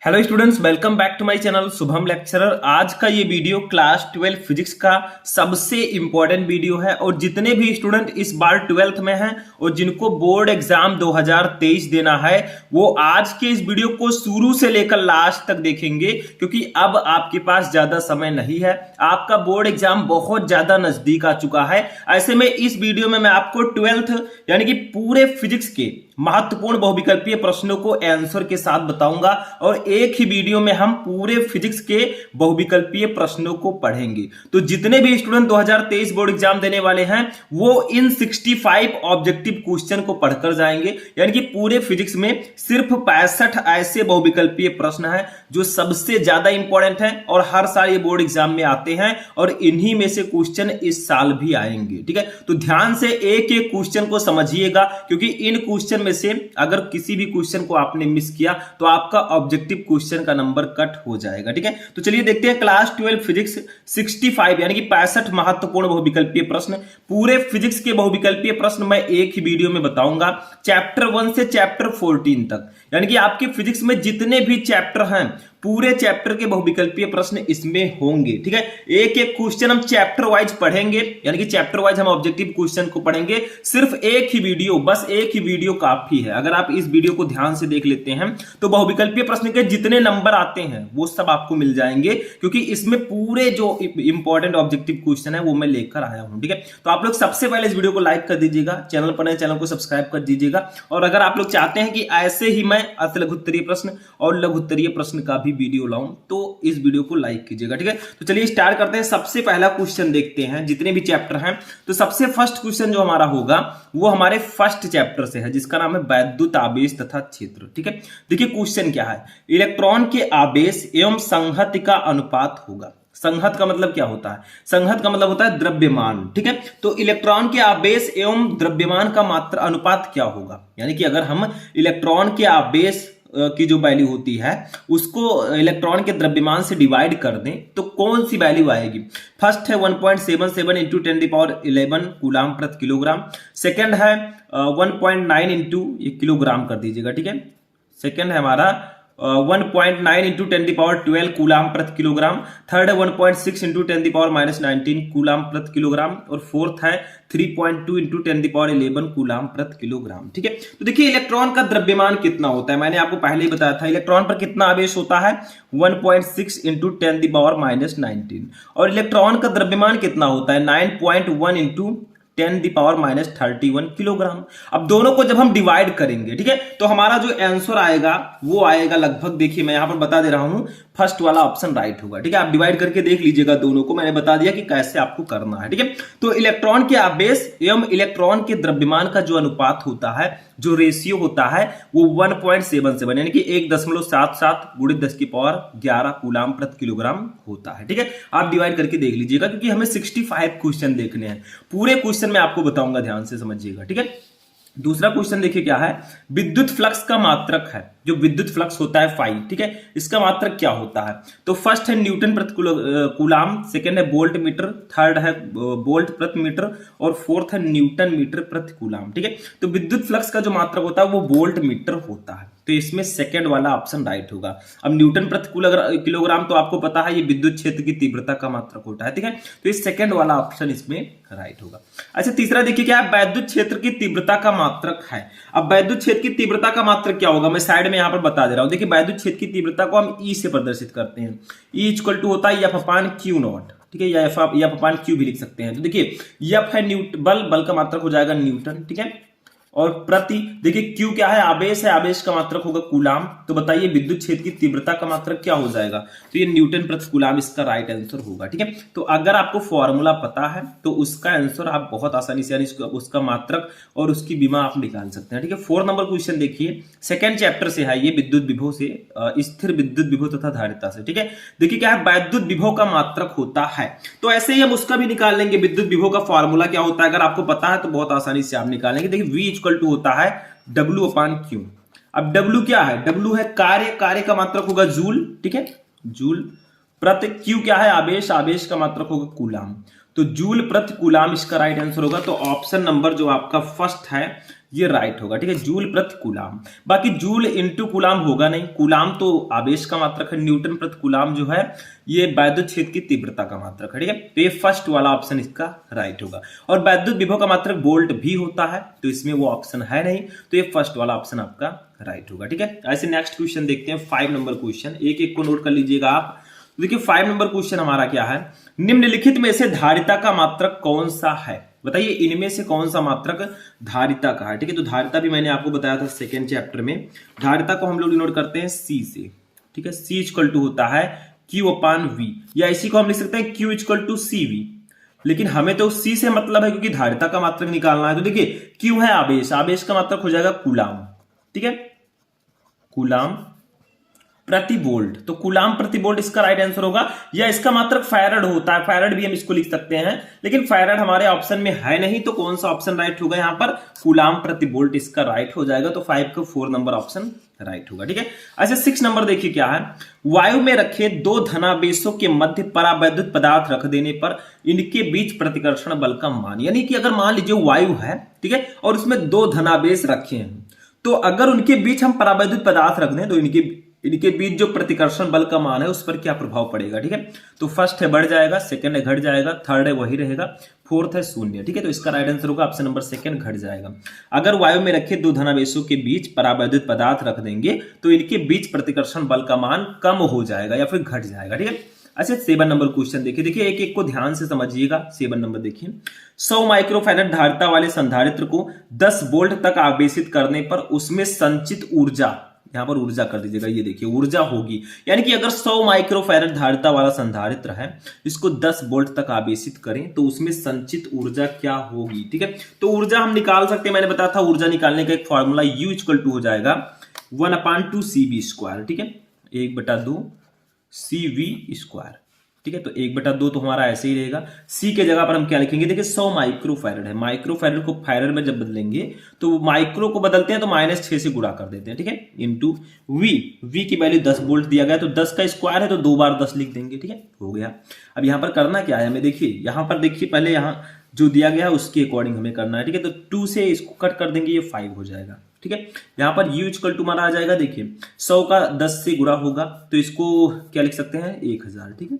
Hello students, welcome back to my channel Shubham lecturer. आज का ये वीडियो क्लास 12 फिजिक्स का सबसे इंपॉर्टेंट वीडियो है और जितने भी स्टूडेंट इस बार 12th में हैं और जिनको बोर्ड एग्जाम 2023 देना है वो आज के इस वीडियो को शुरू से लेकर लास्ट तक देखेंगे, क्योंकि अब आपके पास ज्यादा समय नहीं है। आपका बोर्ड एग्जाम बहुत ज्यादा नजदीक आ चुका है। ऐसे में इस वीडियो में मैं आपको 12th यानी कि पूरे फिजिक्स के महत्वपूर्ण बहुविकल्पीय प्रश्नों को आंसर के साथ बताऊंगा और एक ही वीडियो में हम पूरे फिजिक्स के बहुविकल्पीय प्रश्नों को पढ़ेंगे। तो जितने भी स्टूडेंट 2023 बोर्ड एग्जाम देने वाले हैं वो इन 65 ऑब्जेक्टिव क्वेश्चन को पढ़कर जाएंगे। यानी कि पूरे फिजिक्स में सिर्फ 65 ऐसे बहुविकल्पीय प्रश्न हैं जो सबसे ज्यादा इंपॉर्टेंट हैं और हर साल ये बोर्ड एग्जाम में आते हैं और इन्हीं में से क्वेश्चन इस साल भी आएंगे। ठीक है, तो ध्यान से एक एक क्वेश्चन को समझिएगा, क्योंकि इन क्वेश्चन में से अगर किसी भी क्वेश्चन को आपने मिस किया तो आपका ऑब्जेक्टिव क्वेश्चन का नंबर कट हो जाएगा। ठीक है, तो चलिए देखते हैं क्लास 12 फिजिक्स 65 यानी कि 65 महत्वपूर्ण बहुविकल्पीय प्रश्न। पूरे फिजिक्स के बहुविकल्पीय प्रश्न मैं एक ही वीडियो में बताऊंगा, चैप्टर 1 से चैप्टर 14 तक। यानी कि आपके फिजिक्स में जितने भी चैप्टर हैं पूरे चैप्टर के बहुविकल्पीय प्रश्न इसमें होंगे। ठीक है, एक एक क्वेश्चन हम चैप्टर वाइज पढ़ेंगे, यानी कि चैप्टर वाइज हम ऑब्जेक्टिव क्वेश्चन को पढ़ेंगे। सिर्फ एक ही वीडियो, बस एक ही वीडियो काफी है। अगर आप इस वीडियो को ध्यान से देख लेते हैं तो बहुविकल्पीय प्रश्न के जितने नंबर आते हैं वो सब आपको मिल जाएंगे, क्योंकि इसमें पूरे जो इंपॉर्टेंट ऑब्जेक्टिव क्वेश्चन है वो मैं लेकर आया हूं। ठीक है, तो आप लोग सबसे पहले इस वीडियो को लाइक कर दीजिएगा, चैनल पर नए चैनल को सब्सक्राइब कर दीजिएगा। और अगर आप लोग चाहते हैं कि ऐसे ही मैं अति लघुत्तरीय प्रश्न और लघुत्तरीय प्रश्न का भी वीडियो लाऊं तो इस वीडियो को लाइक कीजिएगा। ठीक है, तो चलिए स्टार्ट करते हैं। सबसे पहला क्वेश्चन देखते हैं जितने भी चैप्टर हैं। तो सबसे फर्स्ट क्वेश्चन जो हमारा होगा वो हमारे फर्स्ट चैप्टर से है, जिसका नाम है वैद्युत आवेश तथा क्षेत्र। ठीक है, देखिए क्वेश्चन क्या है। इलेक्ट्रॉन के आवेश एवं संहति का अनुपात होगा। संहत का मतलब क्या होता है? संहत का मतलब होता है द्रव्यमान। ठीक है, तो इलेक्ट्रॉन के आवेश एवं द्रव्यमान का मात्रा अनुपात क्या होगा? यानी कि अगर हम इलेक्ट्रॉन के आवेश की जो वैल्यू होती है उसको इलेक्ट्रॉन के द्रव्यमान से डिवाइड कर दें तो कौन सी वैल्यू आएगी? फर्स्ट है 1.77 इंटू 10⁻11 कूलाम प्रति किलोग्राम। सेकंड है 1.9 इंटू किलोग्राम कर दीजिएगा। ठीक है, सेकंड है हमारा 1.9 इंटू 10⁻12 कूलाम प्रति किलोग्राम। थर्ड है 1.6 इंटू 10⁻−19 कूलाम प्रति किलोग्राम। और फोर्थ है 3.2 इंटू 10⁻11 कूलाम प्रति किलोग्राम। ठीक है, तो देखिए इलेक्ट्रॉन का द्रव्यमान कितना होता है, मैंने आपको पहले ही बताया था। इलेक्ट्रॉन पर कितना आवेश होता है? 1.6 इंटू 10⁻−19। और इलेक्ट्रॉन का द्रव्यमान कितना होता है? 9.1 इंटू 10⁻31 किलोग्राम। अब दोनों को जब हम डिवाइड करेंगे, ठीक है, तो हमारा जो आंसर आएगा वो आएगा लगभग, देखिए मैं यहां पर बता दे रहा हूं, फर्स्ट वाला ऑप्शन राइट होगा। ठीक है, आप डिवाइड करके देख लीजिएगा दोनों को, मैंने बता दिया कि कैसे आपको करना है। ठीक है, तो इलेक्ट्रॉन के आवेश एवं इलेक्ट्रॉन के द्रव्यमान का जो अनुपात होता है, जो रेशियो होता है वो 1.77 यानी कि 1.77 गुणित 10⁻11 कूलाम प्रति किलोग्राम होता है। ठीक है, आप डिवाइड करके देख लीजिएगा, क्योंकि हमें 65 क्वेश्चन देखने हैं। पूरे क्वेश्चन में आपको बताऊंगा, ध्यान से समझिएगा। ठीक है, दूसरा क्वेश्चन देखिए क्या है। विद्युत फ्लक्स का मात्रक है, जो विद्युत फ्लक्स होता है फाई। ठीक है, इसका मात्रक क्या होता है? तो फर्स्ट है न्यूटन प्रति कूलाम, सेकंड है वोल्ट मीटर, थर्ड है वोल्ट प्रति मीटर और फोर्थ है न्यूटन मीटर प्रति कूलाम। ठीक है, तो विद्युत फ्लक्स का जो मात्रक होता है वो वोल्ट मीटर होता है, तो इसमें सेकंड वाला ऑप्शन राइट होगा। अब न्यूटन प्रति किलोग्राम तो आपको पता है ये विद्युत क्षेत्र की तीव्रता का मात्रक होता है। ठीक है, तो इस सेकंड वाला ऑप्शन इसमें राइट होगा। अच्छा, तीसरा देखिए क्या है। वैद्युत क्षेत्र की तीव्रता का मात्रक है। अब वैद्युत क्षेत्र की तीव्रता का मात्रक क्या होगा, मैं साइड में यहां पर बता दे रहा हूं। देखिए वैद्युत क्षेत्र की तीव्रता को हम ई से प्रदर्शित करते हैं। ई इक्वल टू होता है एफ अपान क्यू नॉट। ठीक है, या एफ अपान क्यू भी लिख सकते हैं। तो देखिए एफ है न्यूटन, बल का मात्रक हो जाएगा न्यूटन। ठीक है, और प्रति देखिए क्यू क्या है? आवेश है, आवेश का मात्रक होगा कूलाम। तो बताइए विद्युत क्षेत्र की तीव्रता का मात्रक क्या हो जाएगा? तो ये न्यूटन प्रति कूलाम इसका राइट आंसर होगा। ठीक है, तो अगर आपको फॉर्मूला पता है तो उसका आंसर आप बहुत आसानी से, यानी उसका मात्रक और उसकी विमा आप निकाल सकते हैं। ठीक है, 4 नंबर क्वेश्चन देखिए, सेकंड चैप्टर से है ये, विद्युत विभव से, स्थिर विद्युत विभव तथा धारिता से। ठीक है, देखिए क्या है, वैद्युत विभव का मात्रक होता है। तो ऐसे ही हम उसका भी निकाल लेंगे। विद्युत विभव का फॉर्मूला क्या होता है अगर आपको पता है तो बहुत आसानी से आप निकालेंगे। देखिए V इक्वल टू होता है W अपान Q। अब W क्या है? W है कार्य, कार्य का मात्रक होगा जूल। ठीक है, जूल प्रति Q क्या है? आवेश, आवेश का मात्रक होगा कूलाम। तो जूल प्रति कूलाम इसका राइट आंसर होगा। तो ऑप्शन नंबर जो आपका फर्स्ट है ये राइट होगा, ठीक है, जूल प्रति कूलाम। बाकी जूल इंटू कूलाम होगा नहीं, कूलाम तो आवेश का मात्रक है, न्यूटन प्रति कूलाम जो है ये वैद्युत क्षेत्र की तीव्रता का मात्रक है, ठीक है। तो ये फर्स्ट वाला ऑप्शन इसका राइट होगा। और वैद्युत विभव का मात्रक वोल्ट भी होता है, तो इसमें वो ऑप्शन है नहीं, तो ये फर्स्ट वाला ऑप्शन आपका राइट होगा, ठीक है। ऐसे नेक्स्ट क्वेश्चन देखते हैं, 5 नंबर क्वेश्चन, एक एक को नोट कर लीजिएगा आप। देखिए 5 नंबर क्वेश्चन हमारा क्या है, निम्नलिखित में से धारिता का मात्रक कौन सा है, बताइए इनमें से कौन सा मात्रक धारिता का है, ठीक है। तो धारिता भी मैंने आपको बताया था सेकेंड चैप्टर में, धारिता को हम लोग डिनोट करते हैं सी से, ठीक है। सी इक्वल टू होता है Q अपान V, या इसी को हम लिख सकते हैं Q इक्वल टू CV, लेकिन हमें तो C से मतलब है क्योंकि धारिता का मात्रक निकालना है। तो देखिए Q है आवेश, आवेश का मात्रक हो जाएगा कूलाम, ठीक है, कूलाम प्रति वोल्ट, तो कूलाम प्रति वोल्ट इसका राइट आंसर होगा। या इसका मात्रक फैराड होता है, फैराड भी हम इसको लिख सकते हैं, लेकिन फैराड हमारे ऑप्शन में है नहीं, तो कौन सा ऑप्शन राइट होगा यहाँ पर, कूलाम प्रति वोल्ट इसका राइट हो जाएगा। तो 5 का 4 नंबर ऑप्शन राइट होगा, ठीक है। अच्छा 6 नंबर देखिए क्या है, वायु में रखे 2 धनावेशों के मध्य परावैद्युत पदार्थ रख देने पर इनके बीच प्रतिकर्षण बल का मान, यानी कि अगर मान लीजिए वायु है, ठीक है, और उसमें 2 धनावेश रखे हैं, तो अगर उनके बीच हम परावैद्युत पदार्थ रख दें तो इनके बीच जो प्रतिकर्षण बल का मान है उस पर क्या प्रभाव पड़ेगा, ठीक है। तो फर्स्ट है बढ़ जाएगा, सेकंड है घट जाएगा, थर्ड है वही रहेगा, फोर्थ है शून्य, ठीक है। तो इसका राइट आंसर होगा ऑप्शन नंबर सेकंड घट जाएगा। अगर वायु में रखे 2 धनावेशों के बीच परावैद्युत पदार्थ रख देंगे तो इनके बीच प्रतिकर्षण बल का मान कम हो जाएगा या फिर घट जाएगा, ठीक है। अच्छा 7 नंबर क्वेश्चन देखिए एक एक को ध्यान से समझिएगा। 7 नंबर देखिए, 100 माइक्रोफैराड धारिता वाले संधारित्र को 10 वोल्ट तक आवेशित करने पर उसमें संचित ऊर्जा, यहां पर ऊर्जा कर दीजिएगा, ये देखिए ऊर्जा होगी, यानी कि अगर 100 माइक्रोफैराड धारिता वाला संधारित्र है, इसको 10 वोल्ट तक आवेशित करें तो उसमें संचित ऊर्जा क्या होगी, ठीक है। तो ऊर्जा हम निकाल सकते हैं, मैंने बताया था ऊर्जा निकालने का एक फॉर्मूला U इक्वल टू हो जाएगा 1/2 CV स्क्वायर, ठीक है, 1/2 CV स्क्वायर, ठीक है। तो 1/2 तो हमारा ऐसे ही रहेगा। C के जगह पर हम क्या लिखेंगे, देखिए 100 माइक्रोफैराड है, माइक्रोफैराड को फैराड में जब बदलेंगे तो माइक्रो को बदलते हैं तो -6 से गुणा कर देते हैं, ठीक है, इंटू V की वैल्यू 10 वोल्ट दिया गया, तो 10 का स्क्वायर है तो 2 बार 10 लिख देंगे, ठीक है, हो गया। अब यहाँ पर करना क्या है हमें, देखिए यहाँ पर देखिए पहले यहाँ जो दिया गया है उसके अकॉर्डिंग हमें करना है, ठीक है। तो 2 से इसको कट कर देंगे, ये 5 हो जाएगा, ठीक है। यहाँ पर U इक्वल टू हमारा आ जाएगा, देखिए 100 का 10 से गुणा होगा तो इसको क्या लिख सकते हैं 1000, ठीक है।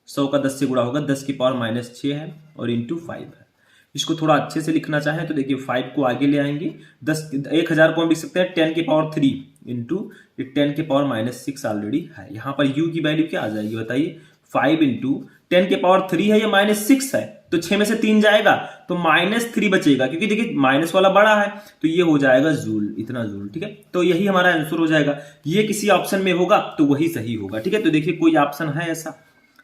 100 का 10 से गुणा होगा, 10 की पावर -6 है और इंटू 5 है। इसको थोड़ा अच्छे से लिखना चाहें तो देखिए 5 को आगे ले आएंगे, 1000 को हम लिख सकते हैं 10 की पावर 3 इंटू 10 की पावर -6 ऑलरेडी है। यहाँ पर U की वैल्यू क्या आ जाएगी बताइए, 5 इंटू 10 की पावर 3 है, ये -6 है, तो 6 में से 3 जाएगा तो -3 बचेगा, क्योंकि देखिए माइनस वाला बड़ा है तो ये हो जाएगा जूल, इतना जूल, ठीक है। तो यही हमारा आंसर हो जाएगा। ये किसी ऑप्शन में होगा तो वही सही होगा, ठीक है। तो देखिए कोई ऑप्शन है ऐसा,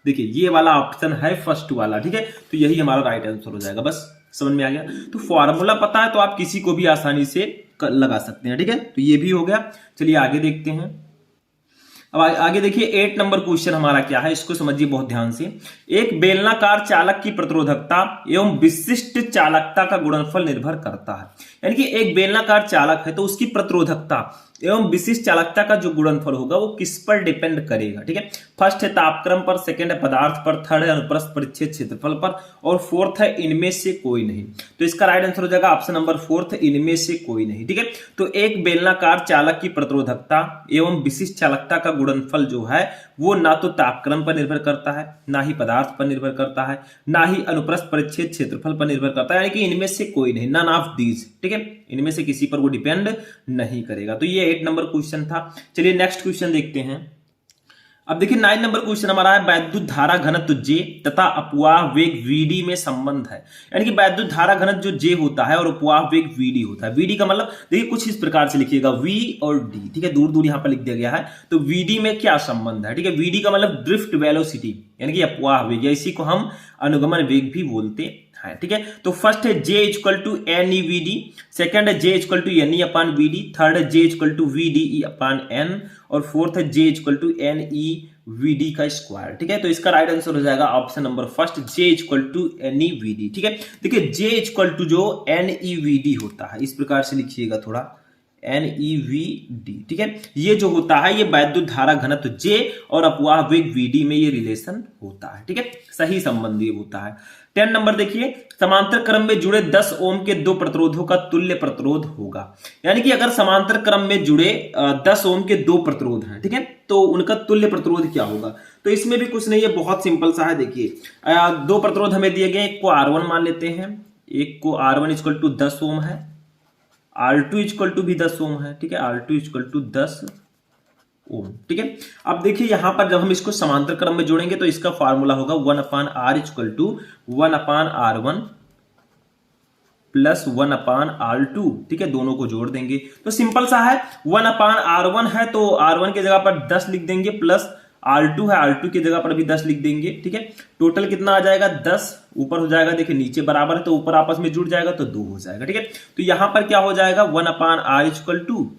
देखिए ये वाला ऑप्शन है फर्स्ट वाला, ठीक है, तो यही हमारा राइट आंसर हो जाएगा। बस समझ में आ गया। तो फॉर्मूला पता है तो आप किसी को भी आसानी से लगा सकते हैं, ठीक है। तो ये भी हो गया। चलिए आगे देखते हैं। अब आगे देखिए 8 नंबर क्वेश्चन हमारा क्या है, इसको समझिए बहुत ध्यान से। एक बेलनाकार चालक की प्रतिरोधकता एवं विशिष्ट चालकता का गुणनफल निर्भर करता है, यानी कि एक बेलनाकार चालक है तो उसकी प्रतिरोधकता एवं विशिष्ट चालकता का जो गुणनफल होगा वो किस पर डिपेंड करेगा, ठीक है। फर्स्ट है तापक्रम पर, सेकंड है पदार्थ पर, थर्ड है अनुप्रस्थ परिच्छेद क्षेत्रफल पर, और फोर्थ है इनमें से कोई नहीं। तो इसका राइट आंसर हो जाएगा ऑप्शन नंबर 4, इनमें से कोई नहीं, ठीक है। तो एक बेलनाकार चालक की प्रतिरोधकता एवं विशिष्ट चालकता का गुणनफल जो है वो ना तो तापक्रम पर निर्भर करता है, ना ही पदार्थ पर निर्भर करता है, ना ही अनुप्रस्थ परिच्छेद क्षेत्रफल पर निर्भर करता है, यानी कि इनमें से कोई नहीं, नन ऑफ दीज, ठीक है, इनमें से किसी पर वो डिपेंड नहीं करेगा। तो ये 8 नंबर क्वेश्चन था। चलिए नेक्स्ट क्वेश्चन देखते हैं। अब देखिए 9 नंबर क्वेश्चन हमारा है, वैद्युत धारा घनत्व J तथा अपवाह वेग Vd में संबंध है, यानी कि वैद्युत धारा घनत्व जो J होता है और अपवाह वेग Vd होता है। Vd का मतलब देखिए कुछ इस प्रकार से लिखिएगा, V और D, ठीक है, दूर दूर यहां पर लिख दिया गया है। तो Vd में क्या संबंध है, ठीक है। Vd का मतलब ड्रिफ्ट वेलोसिटी, यानी कि अपवाह वेग, या इसी को हम अनुगमन वेग भी बोलते हैं, ठीक है। तो फर्स्ट है J equal to NeVd, second है J equal to Ne/Vd, third है J इक्वल टू VdE/N, और फोर्थ है J इक्वल टू NeVd का स्क्वायर, ठीक है। तो इसका राइट आंसर हो जाएगा option number first, J equal to NeVd, ठीक है। देखिए J इक्वल टू जो NeVd होता है, इस प्रकार से लिखिएगा थोड़ा, NeVd, ठीक है। ये जो होता है ये वैद्युत धारा घनत्व J और अपवाह वेग Vd में ये रिलेशन होता है, ठीक है, सही संबंधी होता है। 10 नंबर देखिए, समांतर क्रम में जुड़े 10 ओम के दो प्रतिरोधों का तुल्य प्रतिरोध होगा। यानी कि अगर समांतर क्रम में जुड़े 10 ओम के दो प्रतिरोध हैं, ठीक है, तो उनका तुल्य प्रतिरोध क्या होगा। तो इसमें भी कुछ नहीं है, बहुत सिंपल सा है। देखिए दो प्रतिरोध हमें दिए गए, एक को R1 मान लेते हैं, एक को R1 इक्वल टू 10 ओम है, R2 इक्वल टू भी 10 ओम है, ठीक है, R2 इक्वल टू 10 ओम, ठीक है। अब देखिए यहां पर जब हम इसको समांतर क्रम में जोड़ेंगे तो इसका फार्मूला होगा 1/R equal to 1/R1 plus 1/R2, ठीक है, दोनों को जोड़ देंगे तो सिंपल सा है। 1/R1 है तो R1 की जगह पर 10 लिख देंगे, प्लस R2 है, R2 की जगह पर भी 10 लिख देंगे, ठीक है। टोटल कितना आ जाएगा 10, ऊपर हो जाएगा, देखिए नीचे बराबर है तो ऊपर आपस में जुड़ जाएगा तो 2 हो जाएगा, ठीक है। तो यहां पर क्या हो जाएगा 1/R इक्वल टू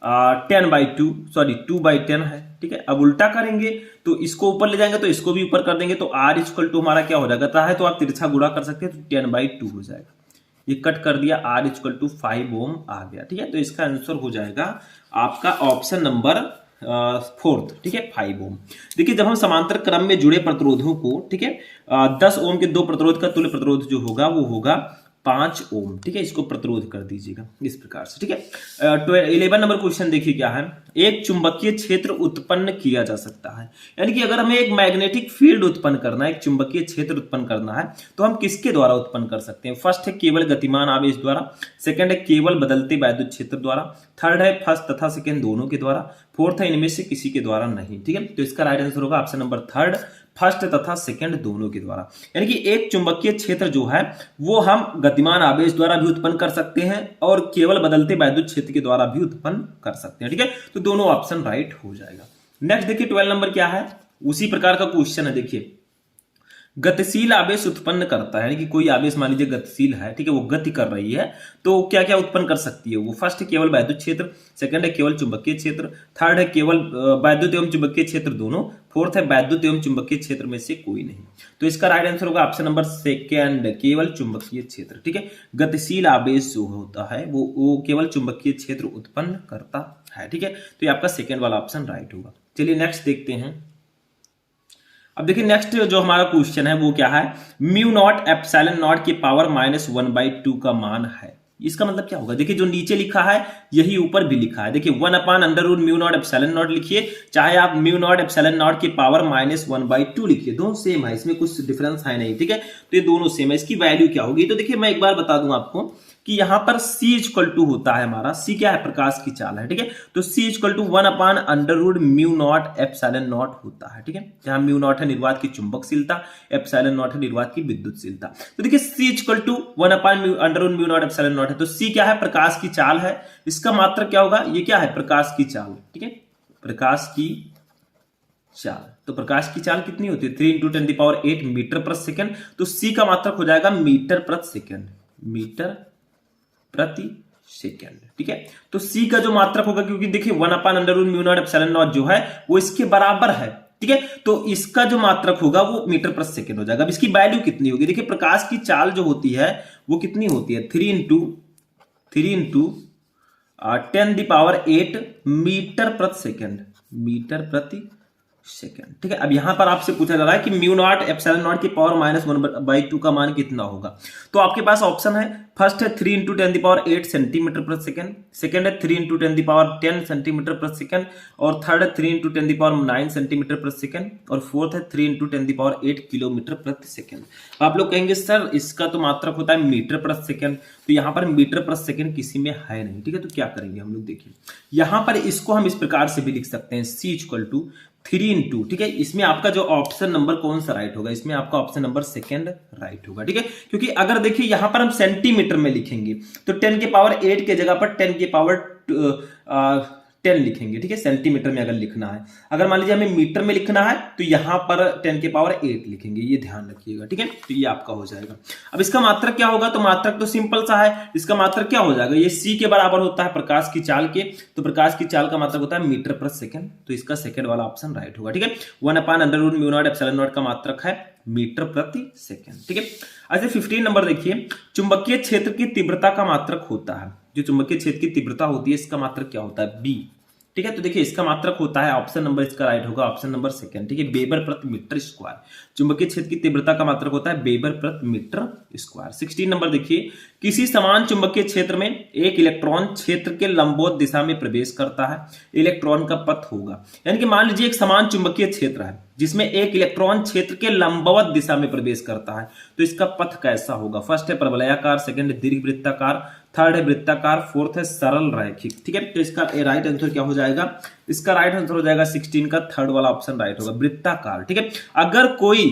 10/2, सॉरी 2/10 है, ठीक है। अब उल्टा करेंगे तो इसको ऊपर ले जाएंगे तो इसको भी ऊपर कर देंगे तो R इक्वल टू हमारा क्या हो जाएगा है, तो आप तिरछा गुणा कर सकते हैं तो 10/2 हो जाएगा। ये कट कर दिया, R इक्वल टू 5 ओम आ गया, ठीक है। तो इसका आंसर हो जाएगा आपका ऑप्शन नंबर 4, ठीक है, 5 ओम। देखिए जब हम समांतर क्रम में जुड़े प्रतिरोधों को, ठीक है, 10 ओम के दो प्रतिरोध का तुल्य प्रतिरोध जो होगा वो होगा 5 ओम, ठीक है। इसको प्रतिरोध कर दीजिएगा इस प्रकार से, ठीक है। 11 नंबर क्वेश्चन देखिए क्या है, एक चुंबकीय क्षेत्र उत्पन्न किया जा सकता है। यानी कि अगर हमें एक मैग्नेटिक फील्ड उत्पन्न करना है, एक चुंबकीय क्षेत्र उत्पन्न करना है तो हम किसके द्वारा उत्पन्न कर सकते हैं। फर्स्ट है केवल गतिमान आवेश द्वारा, सेकंड है केवल बदलते वैद्युत क्षेत्र द्वारा, थर्ड है फर्स्ट तथा सेकंड दोनों के द्वारा, फोर्थ है इनमें से किसी के द्वारा नहीं, ठीक है। तो इसका राइट आंसर होगा ऑप्शन नंबर 3, फर्स्ट तथा सेकंड दोनों के द्वारा। यानी कि एक चुंबकीय क्षेत्र जो है वो हम गतिमान आवेश द्वारा भी उत्पन्न कर सकते हैं और केवल बदलते वैद्युत क्षेत्र के द्वारा भी उत्पन्न कर सकते हैं, ठीक है। तो दोनों ऑप्शन राइट हो जाएगा। नेक्स्ट देखिए 12 नंबर क्या है, उसी प्रकार का क्वेश्चन है। देखिए गतिशील आवेश उत्पन्न करता है, यानी कि कोई आवेश मान लीजिए गतिशील है, ठीक है, वो गति कर रही है तो क्या क्या उत्पन्न कर सकती है वो। फर्स्ट है केवल वैद्युत क्षेत्र, सेकंड है केवल चुंबकीय क्षेत्र, थर्ड है केवल वैद्युत एवं चुंबकीय क्षेत्र दोनों, फोर्थ है वैद्युत एवं चुंबकीय क्षेत्र में से कोई नहीं। तो इसका राइट आंसर होगा ऑप्शन नंबर 2, केवल चुंबकीय क्षेत्र, ठीक है। गतिशील आवेश जो होता है वो केवल चुंबकीय क्षेत्र उत्पन्न करता है, ठीक है। तो ये आपका सेकेंड वाला ऑप्शन राइट होगा। चलिए नेक्स्ट देखते हैं। अब देखिए नेक्स्ट जो हमारा क्वेश्चन है वो क्या है, μ0 की पावर -1/2 का मान है। इसका मतलब क्या होगा, देखिए जो नीचे लिखा है यही ऊपर भी लिखा है। देखिए 1/√μ0 लिखिए, चाहे आप μ0 की पावर -1/2 लिखिए, दोनों सेम है, इसमें कुछ डिफरेंस है नहीं, ठीक है। तो ये दोनों सेम है। इसकी वैल्यू क्या होगी, तो देखिए मैं एक बार बता दूं आपको कि यहां पर C इक्वल टू होता है हमारा, C क्या है, प्रकाश की चाल है, ठीक है। तो C इक्वल टू 1/√μ0 होता है, ठीक है। जहां μ0 है निर्वात की चुंबकशीलता, ε0 है निर्वात की विद्युतशीलता। तो देखिए C इक्वल टू 1/√μ0 है, तो C क्या है, प्रकाश की चाल है। इसका मात्रक क्या होगा, ये क्या है, प्रकाश की चाल, ठीक है, प्रकाश की चाल। तो प्रकाश की चाल कितनी होती है, 3 × 10⁸ मीटर प्रति सेकंड। तो C का मात्रक हो जाएगा मीटर प्रति सेकंड, मीटर प्रति सेकंड, ठीक है। तो C का जो मात्रक होगा, क्योंकि देखिए 1/√μ0 जो है वो इसके बराबर है, ठीक है। तो इसका जो मात्रक होगा वो मीटर प्रति सेकंड हो जाएगा। अब इसकी वैल्यू कितनी होगी, देखिए प्रकाश की चाल जो होती है वो कितनी होती है, 3 × 10⁸ मीटर प्रति सेकंड, मीटर प्रति सेकंड, ठीक है। अब यहां पर आपसे पूछा जा रहा है कि μ0 की पावर -1/2 का मान कितना होगा। तो आपके पास ऑप्शन है, फर्स्ट है 3 × 10⁸ सेंटीमीटर प्रति सेकंड, सेकंड है 3 × 10⁻10 सेंटीमीटर प्रति सेकंड, और थर्ड है 3 × 10⁹ सेंटीमीटर प्रति सेकंड, और फोर्थ है 3 × 10⁸ किलोमीटर प्रति सेकंड। आप लोग कहेंगे सर इसका तो मात्रक होता है मीटर प्रति सेकंड, तो यहाँ पर मीटर प्रति सेकंड किसी में है नहीं, ठीक है। तो क्या करेंगे हम लोग, देखिए यहाँ पर इसको हम इस प्रकार से भी लिख सकते हैं, C इक्वल टू 3 × ठीक है। इसमें आपका जो ऑप्शन नंबर कौन सा राइट होगा, इसमें आपका ऑप्शन नंबर 2 राइट होगा, ठीक है। क्योंकि अगर देखिए यहां पर हम सेंटीमीटर में लिखेंगे तो 10⁸ की जगह पर 10⁻10 लिखेंगे, ठीक है, सेंटीमीटर में अगर लिखना है। अगर मान लीजिए हमें मीटर में लिखना है तो यहां पर 10⁸ लिखेंगे, ये ध्यान रखिएगा, ठीक है। तो ये आपका हो जाएगा। अब इसका मात्रक क्या होगा, तो मात्रक तो सिंपल सा है, इसका मात्रक क्या हो जाएगा, ये C के बराबर होता है प्रकाश की चाल के, तो प्रकाश की चाल का मात्रक होता है मीटर प्रति सेकंड। तो इसका सेकंड वाला ऑप्शन राइट होगा, ठीक है। 1/√μ0 का मात्रक है मीटर प्रति सेकंड, ठीक है। अच्छा 15 नंबर देखिए, चुंबकीय क्षेत्र की तीव्रता का मात्रक होता है, जो चुंबकीय क्षेत्र की तीव्रता होती है इसका मात्रक क्या होता है, B, ठीक है। तो देखिए इसका मात्रक होता है, ऑप्शन नंबर इसका राइट होगा, ऑप्शन नंबर सेकंड, ठीक है, वेबर प्रति मीटर स्क्वायर। चुंबकीय क्षेत्र की तीव्रता का मात्रक होता है वेबर प्रति मीटर स्क्वायर। 16 नंबर देखिए, किसी समान चुंबकीय क्षेत्र में एक इलेक्ट्रॉन क्षेत्र के लंबवत दिशा में प्रवेश करता है, इलेक्ट्रॉन का पथ होगा। यानी कि मान लीजिए एक समान चुंबकीय क्षेत्र है जिसमें एक इलेक्ट्रॉन क्षेत्र के लंबवत दिशा में प्रवेश करता है, तो इसका पथ कैसा होगा? फर्स्ट है परवलयाकार, सेकंड है दीर्घवृत्ताकार, थर्ड है वृत्ताकार, फोर्थ है सरल रैखिक, ठीक है। तो इसका राइट आंसर क्या हो जाएगा? इसका राइट आंसर हो जाएगा 16 का थर्ड वाला ऑप्शन राइट होगा, वृत्ताकार, ठीक है। अगर कोई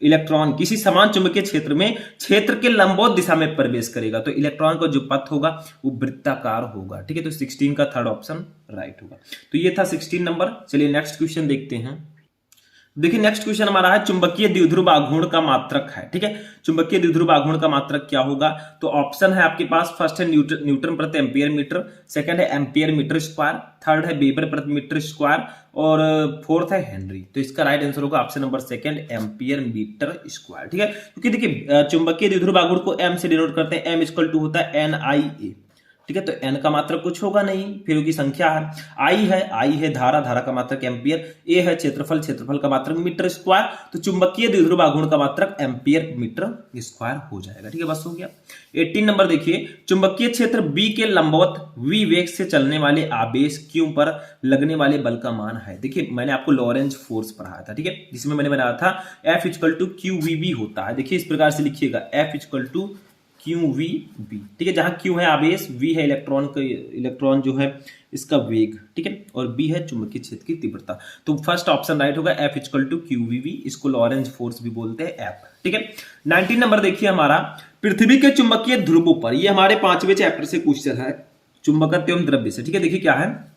इलेक्ट्रॉन किसी समान चुंबकीय क्षेत्र में क्षेत्र के लंबवत दिशा में प्रवेश करेगा तो इलेक्ट्रॉन का जो पथ होगा वो वृत्ताकार होगा, ठीक है। तो 16 का थर्ड ऑप्शन राइट होगा। तो ये था 16 नंबर। चलिए नेक्स्ट क्वेश्चन देखते हैं। देखिए नेक्स्ट क्वेश्चन हमारा है चुंबकीय द्विध्रुव आघूर्ण का मात्रक है, ठीक है। चुंबकीय द्विध्रुव आघूर्ण का मात्रक क्या होगा? तो ऑप्शन है आपके पास, फर्स्ट है न्यूटन प्रति एम्पियर मीटर, सेकंड है एम्पियर मीटर स्क्वायर, थर्ड है वेबर प्रति मीटर स्क्वायर और फोर्थ है हेनरी। तो इसका राइट आंसर होगा option number second, ampere metre square, ठीक है। क्योंकि देखिए चुंबकीय द्विध्रुव आघूर्ण को एम से डिनोट करते हैं, एम इक्वल टू होता है NIA, ठीक है। तो n का मात्रक कुछ होगा नहीं, फिर की संख्या है, I है धारा, धारा का मात्रक एम्पियर, A है क्षेत्रफल, क्षेत्रफल का मात्रक मीटर स्क्वायर। तो चुंबकीय द्विध्रुव आघूर्ण का मात्रक एम्पियर मीटर स्क्वायर हो जाएगा, ठीक है। बस हो गया। 18 नंबर देखिए, चुंबकीय क्षेत्र B के लंबवत v वेग से चलने वाले आवेश Q पर लगने वाले बल का मान है। देखिए मैंने आपको लॉरेंज फोर्स पढ़ाया था, ठीक है, जिसमें मैंने बनाया था F इक्वल टू QVB होता है। देखिए इस प्रकार से लिखिएगा, F इक्वल टू QVB, ठीक है, जहां Q है आवेश, V है इलेक्ट्रॉन जो है इसका वेग, ठीक है, और B है चुंबकीय क्षेत्र की तीव्रता। तो फर्स्ट ऑप्शन राइट होगा, F इक्वल टू QVB, इसको लॉरेंज फोर्स भी बोलते हैं F, ठीक है। 19 नंबर देखिए हमारा, पृथ्वी के चुंबकीय ध्रुवों पर, ये हमारे 5वें चैप्टर से क्वेश्चन है, चुंबकत्व एवं द्रव्य से, ठीक है। देखिए क्या है,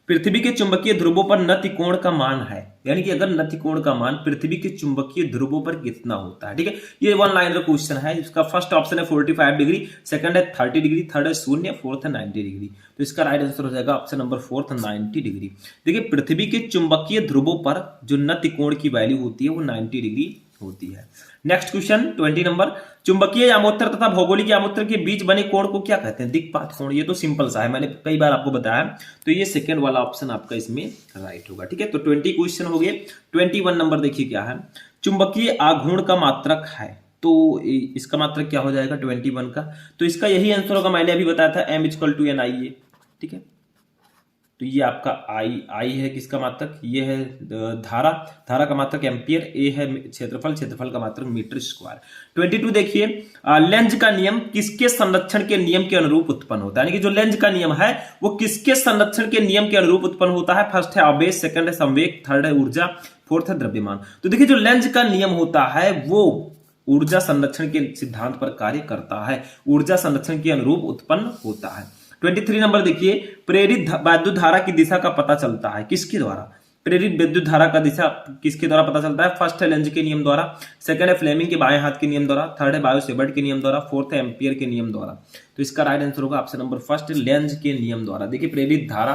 पृथ्वी के चुंबकीय ध्रुवों पर नति कोण का मान है, यानी कि अगर नति कोण का मान पृथ्वी के चुंबकीय ध्रुवों पर कितना होता है, ठीक है। ये 1 लाइनर क्वेश्चन है, इसका फर्स्ट ऑप्शन है 45 डिग्री, सेकंड है 30 डिग्री, थर्ड है 0, फोर्थ है 90 डिग्री। तो इसका राइट आंसर हो जाएगा ऑप्शन नंबर फोर्थ, 90 डिग्री। देखिए पृथ्वी के चुंबकीय ध्रुवों पर जो नति कोण की वैल्यू होती है वो 90 डिग्री होती है। नेक्स्ट क्वेश्चन 20 नंबर, चुंबकीय यामोत्तर तथा भौगोलिक यामोत्तर के बीच बने कोण को क्या कहते हैं? दिक्पात कोण। ये तो सिंपल सा है, मैंने कई बार आपको बताया, तो ये सेकंड वाला ऑप्शन आपका इसमें राइट होगा, ठीक है। तो 20 क्वेश्चन हो गए। 21 नंबर देखिए क्या है, चुंबकीय आघूर्ण का मात्रक है, तो इसका मात्रक क्या हो जाएगा 21 का? तो इसका यही आंसर होगा, मैंने अभी बताया था, M इक्वल टू NIA, ठीक है। तो ये आपका I है किसका मात्रक, ये है धारा, धारा का मात्रक एम्पियर, A है क्षेत्रफल, क्षेत्रफल का मात्रक मीटर स्क्वायर। 22 देखिए, लेंज का नियम किसके संरक्षण के नियम के अनुरूप उत्पन्न होता है? यानी कि जो लेंज का नियम है वो किसके संरक्षण के नियम के अनुरूप उत्पन्न होता है? फर्स्ट है आवेश, सेकंड है संवेग, थर्ड है ऊर्जा, फोर्थ है द्रव्यमान। तो देखिए जो लेंज का नियम होता है वो ऊर्जा संरक्षण के सिद्धांत पर कार्य करता है, ऊर्जा संरक्षण के अनुरूप उत्पन्न होता है। 23 नंबर देखिए, प्रेरित वैद्युत धारा की दिशा का पता चलता है किसके द्वारा? प्रेरित विद्युत धारा का दिशा किसके द्वारा पता चलता है? फर्स्ट है लेंज के नियम द्वारा, सेकंड है फ्लेमिंग के बाएं हाथ के नियम द्वारा, थर्ड है बायो-सेवर्ट के नियम द्वारा, फोर्थ है एम्पियर के नियम द्वारा। तो इसका राइट आंसर होगा ऑप्शन नंबर फर्स्ट, लेंज के नियम द्वारा। देखिए प्रेरित धारा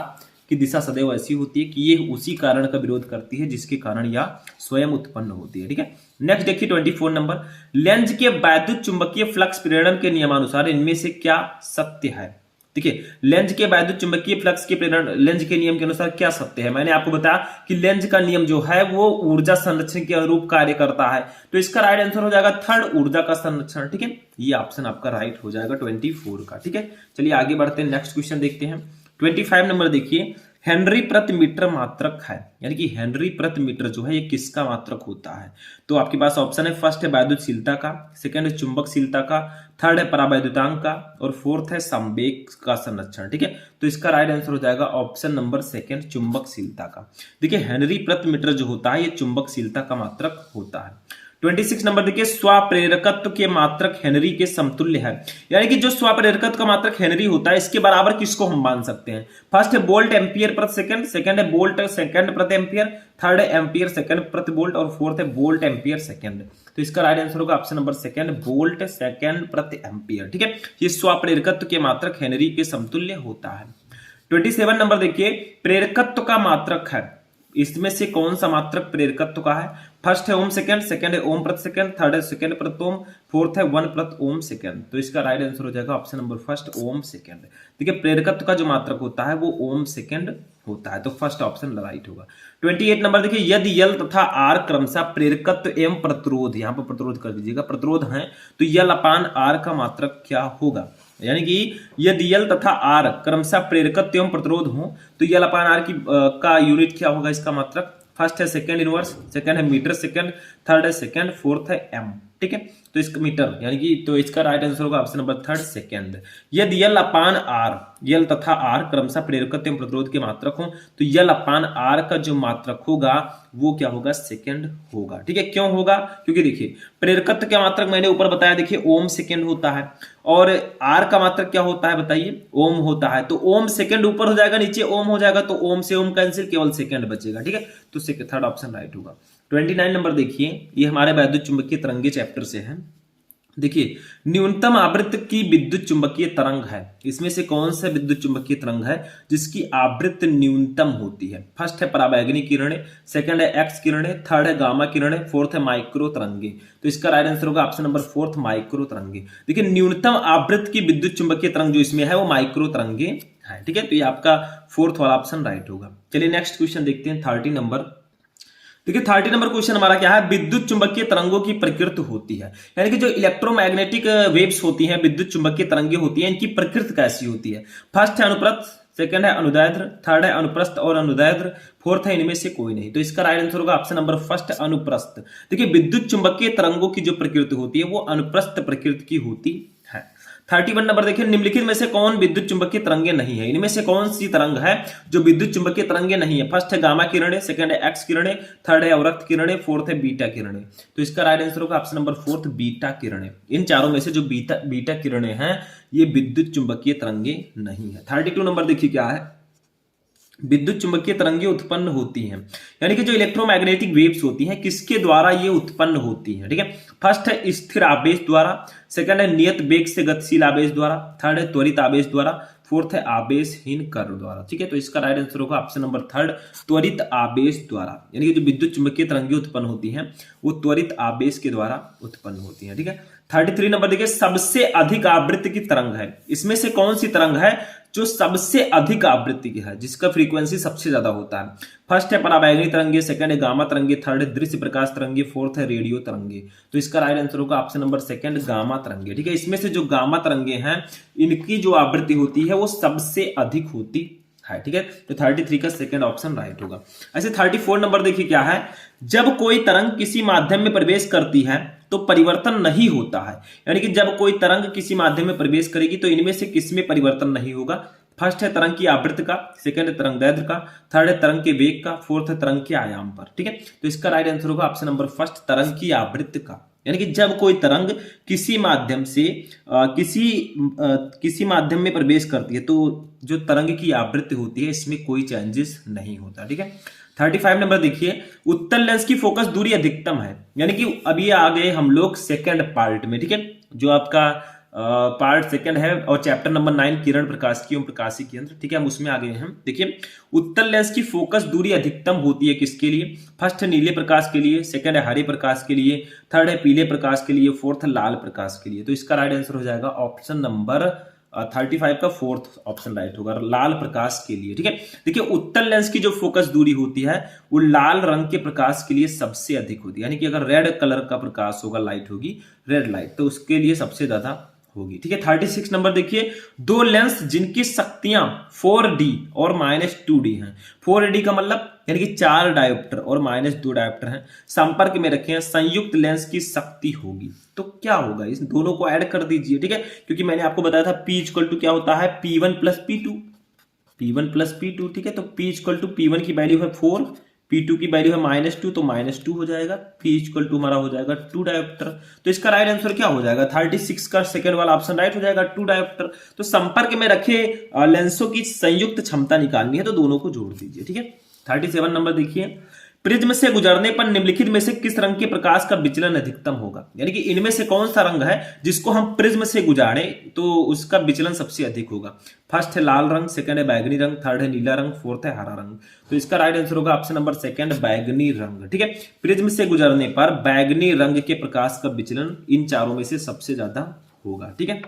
की दिशा सदैव ऐसी होती है कि ये उसी कारण का विरोध करती है जिसके कारण यह स्वयं उत्पन्न होती है, ठीक है। नेक्स्ट देखिए 24 नंबर, लेंज के वैद्युत चुंबकीय फ्लक्स प्रेरण के नियमानुसार इनमें से क्या सत्य है? देखिए लेंज के वैद्युत चुंबकीय फ्लक्स के प्रेरण, लेंज के नियम के अनुसार क्या सत्य है? मैंने आपको बताया कि लेंज का नियम जो है वो ऊर्जा संरक्षण के अनुरूप कार्य करता है, तो इसका राइट आंसर हो जाएगा थर्ड, ऊर्जा का संरक्षण, ठीक है। ये ऑप्शन आपका राइट हो जाएगा 24 का, ठीक है। चलिए आगे बढ़ते हैं, नेक्स्ट क्वेश्चन देखते हैं। 25 नंबर देखिए, हेनरी प्रति मीटर मात्रक है, यानी कि हेनरी प्रति मीटर जो है ये किसका मात्रक होता है? तो आपके पास ऑप्शन है, फर्स्ट है वैद्युतशीलता का, सेकंड है चुंबकशीलता का, थर्ड है परावैद्युतांक का और फोर्थ है संवेग का संरक्षण, ठीक है। तो इसका राइट आंसर हो जाएगा ऑप्शन नंबर सेकंड, चुंबकशीलता का। देखिए हेनरी प्रति मीटर जो होता है ये चुंबकशीलता का मात्रक होता है। 26 नंबर देखिए, स्वप्रेरकत्व के मात्रक हेनरी के समतुल्य है, यानी कि जो स्वप्रेरकत्व का मात्रक हेनरी होता है इसके बराबर किसको हम मान सकते हैं? फर्स्ट है वोल्ट एम्पियर प्रति सेकंड, सेकंड है वोल्ट सेकंड प्रति एम्पियर, थर्ड है एम्पियर सेकंड प्रति वोल्ट और फोर्थ है वोल्ट एम्पियर सेकंड। तो इसका राइट आंसर होगा option number second, volt second प्रति एम्पियर, ठीक है। ये स्वप्रेरकत्व के मात्रक हेनरी के समतुल्य होता है। 27 नंबर देखिए, प्रेरकत्व का मात्रक है, इसमें से कौन सा मात्रक प्रेरकत्व का है? फर्स्ट है ओम सेकंड, सेकंड है ओम प्रति सेकंड, थर्ड है सेकंड प्रति ओम, फोर्थ है 1 प्रति ओम सेकंड। तो इसका राइट आंसर हो जाएगा ऑप्शन नंबर फर्स्ट, ओम सेकंड। देखिए प्रेरकत्व का जो मात्रक होता है वो ओम सेकंड होता है। तो फर्स्ट ऑप्शन राइट होगा। 28 नंबर देखिए, यदि यल तथा आर क्रमशः प्रेरकत्व एवं प्रतिरोध, यहां पर प्रतिरोध कर दीजिएगा, प्रतिरोध है तो यल अपान आर का मात्रक क्या होगा। यानी कि यदि यल तथा आर क्रमशः प्रेरकत्व एवं प्रतिरोध हो तो यल अपान आर की का यूनिट क्या होगा, इसका मात्रक। फर्स्ट है सेकंड इनवर्स, सेकंड है मीटर सेकंड, थर्ड है सेकंड, फोर्थ है एम। ठीक है, तो इसका मीटर यानी कि, तो इसका राइट आंसर होगा ऑप्शन नंबर थर्ड सेकंड। यदि यल अपान आर, यल तथा आर क्रमशः प्रेरकत्व एवं प्रतिरोध के मात्रक हो तो यल अपान आर का जो मात्रक होगा वो क्या होगा, सेकंड होगा। ठीक है, क्यों होगा, क्योंकि देखिए प्रेरकत्व का मात्रक मैंने ऊपर बताया, देखिए ओम सेकंड होता है और आर का मात्रक क्या होता है बताइए, ओम होता है। तो ओम सेकंड ऊपर हो जाएगा, नीचे ओम हो जाएगा, तो ओम से ओम कैंसिल, केवल सेकंड बचेगा। ठीक है, तो थर्ड ऑप्शन राइट होगा। 29 नंबर देखिए, ये हमारे वैद्युत चुंबकीय तरंगे चैप्टर से है। देखिए, न्यूनतम आवृत्ति की विद्युत चुंबकीय तरंग है, इसमें से कौन सा विद्युत चुंबकीय तरंग है जिसकी आवृत्ति न्यूनतम होती है। फर्स्ट है पराबैंगनी किरणें, सेकंड है एक्स किरणें, थर्ड है गामा किरणें, फोर्थ है माइक्रो तरंगे। तो इसका राइट आंसर होगा ऑप्शन नंबर फोर्थ, माइक्रो तरंगे। देखिए, न्यूनतम आवृत्ति की विद्युत चुंबकीय तरंग जो इसमें है वो माइक्रो तरंगे है। ठीक है, तो ये आपका फोर्थ वाला ऑप्शन राइट होगा। चलिए नेक्स्ट क्वेश्चन देखते हैं, 30 नंबर। देखिए 30 नंबर क्वेश्चन हमारा क्या है, विद्युत चुंबकीय तरंगों की प्रकृति होती है, यानी कि जो इलेक्ट्रोमैग्नेटिक वेव्स होती हैं, विद्युत चुंबकीय तरंगे होती हैं, इनकी प्रकृति कैसी होती है। फर्स्ट है अनुप्रस्थ, सेकंड है अनुदैर्ध्य, थर्ड है अनुप्रस्थ और अनुदैर्ध्य, फोर्थ है इनमें से कोई नहीं। तो इसका राइट आंसर होगा ऑप्शन नंबर फर्स्ट, अनुप्रस्थ। देखिए, विद्युत चुंबकीय तरंगों की जो प्रकृति होती है वो अनुप्रस्थ प्रकृति की होती है। 31 नंबर देखिए, निम्नलिखित में से कौन विद्युत चुंबकीय तरंगे नहीं है। इनमें से कौन सी तरंग है जो विद्युत चुंबकीय तरंगे नहीं है। फर्स्ट है गामा किरणें, सेकंड है एक्स किरणें, थर्ड है अवरक्त किरणें, फोर्थ है बीटा किरणें। तो इसका राइट आंसर होगा ऑप्शन नंबर फोर्थ, बीटा किरणें। इन चारों में से जो बीटा किरणें हैं ये विद्युत चुंबकीय तरंगे नहीं है। 32 नंबर देखिए क्या है, विद्युत चुंबकीय तरंगें उत्पन्न होती हैं, यानी कि जो इलेक्ट्रोमैग्नेटिक वेव्स होती हैं किसके द्वारा ये उत्पन्न होती हैं। ठीक है, फर्स्ट है स्थिर आवेश द्वारा, सेकंड है नियत वेग से गतिशील आवेश द्वारा, थर्ड है त्वरित आवेश द्वारा, फोर्थ है आवेशहीन कर्ण द्वारा। ठीक है, तो इसका राइट आंसर होगा ऑप्शन नंबर थर्ड, त्वरित आवेश द्वारा। यानी कि जो विद्युत चुंबकीय तरंगें उत्पन्न होती हैं वो त्वरित आवेश के द्वारा उत्पन्न होती हैं। ठीक है, 33 नंबर देखिए, सबसे अधिक आवृत्ति की तरंग है, इसमें से कौन सी तरंग है जो सबसे अधिक आवृत्ति की है, जिसका फ्रीक्वेंसी सबसे ज्यादा होता है। फर्स्ट है पराबैंगनी तरंगे, सेकंड है गामा तरंगे, थर्ड है दृश्य प्रकाश तरंगे, फोर्थ है रेडियो तरंगे। तो इसका राइट आंसर होगा ऑप्शन नंबर सेकंड, गामा तरंगे। ठीक है, इसमें से जो गामा तरंगे हैं इनकी जो आवृत्ति होती है वो सबसे अधिक होती है। ठीक है, तो 33 का सेकंड ऑप्शन राइट होगा। ऐसे 34 नंबर देखिए क्या है, जब कोई तरंग किसी माध्यम में प्रवेश करती है तो परिवर्तन नहीं होता है, यानी कि जब कोई तरंग किसी माध्यम में प्रवेश करेगी तो इनमें से किसमें परिवर्तन नहीं होगा। फर्स्ट है तरंग की आवृत्ति का, सेकंड है तरंग दैर्ध्य का, थर्ड है तरंग के वेग का, फोर्थ है तरंग के आयाम पर। ठीक है, तो इसका राइट आंसर होगा ऑप्शन नंबर फर्स्ट, तरंग की आवृत्ति का। यानी कि जब कोई तरंग किसी माध्यम से किसी माध्यम में प्रवेश करती है तो जो तरंग की आवृत्ति होती है इसमें कोई चेंजेस नहीं होता। ठीक है, 35 नंबर देखिए, उत्तल लेंस की फोकस दूरी अधिकतम है, यानी कि अभी आ गए हम लोग सेकंड पार्ट में। ठीक है, जो आपका पार्ट सेकंड है और चैप्टर नंबर 9 किरण प्रकाशिकी एवं प्रकाशी केंद्र। ठीक है, हम उसमें आ गए हैं। देखिए, उत्तल लेंस की फोकस दूरी अधिकतम होती है किसके लिए। फर्स्ट है नीले प्रकाश के लिए, सेकंड है हरे प्रकाश के लिए, थर्ड है पीले प्रकाश के लिए, फोर्थ है लाल प्रकाश के लिए। तो इसका राइट आंसर हो जाएगा ऑप्शन नंबर 35 का फोर्थ ऑप्शन राइट होगा, लाल प्रकाश के लिए। ठीक है, देखिए उत्तल लेंस की जो फोकस दूरी होती है वो लाल रंग के प्रकाश के लिए सबसे अधिक होती है, यानी कि अगर रेड कलर का प्रकाश होगा, लाइट होगी, रेड लाइट, तो उसके लिए सबसे ज्यादा होगी। ठीक है, 36 नंबर देखिए, दो लेंस जिनकी शक्तियां 4D और -2D हैं। 4D का मतलब यानी कि 4 डायोप्टर और -2 डायोप्टर हैं, संपर्क में रखे हैं, संयुक्त लेंस की शक्ति होगी। तो क्या होगा, इस दोनों को ऐड कर दीजिए। ठीक है, क्योंकि मैंने आपको बताया था P = क्या होता है, P1 + P2, P1 + P2। ठीक है, तो P = P1 की वैल्यू है 4, P2 की वैल्यू है -2, तो -2 हो जाएगा। P = हमारा हो जाएगा 2 डायोप्टर। तो इसका राइट आंसर क्या हो जाएगा, 36 का सेकंड वाला ऑप्शन राइट हो जाएगा, 2 डायोप्टर। तो संपर्क में रखे लेंसों की संयुक्त क्षमता निकालनी है, तो दोनों को जोड़ दीजिए। ठीक है, 37 नंबर देखिए, प्रिज्म से गुजरने पर निम्नलिखित में से किस रंग के प्रकाश का विचलन अधिकतम होगा, यानी कि इनमें से कौन सा रंग है जिसको हम प्रिज्म से गुजारे तो उसका विचलन सबसे अधिक होगा। फर्स्ट है लाल रंग, सेकंड है बैगनी रंग, थर्ड है नीला रंग, फोर्थ है हरा रंग। तो इसका राइट आंसर होगा ऑप्शन नंबर सेकंड, बैगनी रंग। ठीक है, प्रिज्म से गुजरने पर बैगनी रंग के प्रकाश का विचलन इन चारों में से सबसे ज्यादा होगा। ठीक है,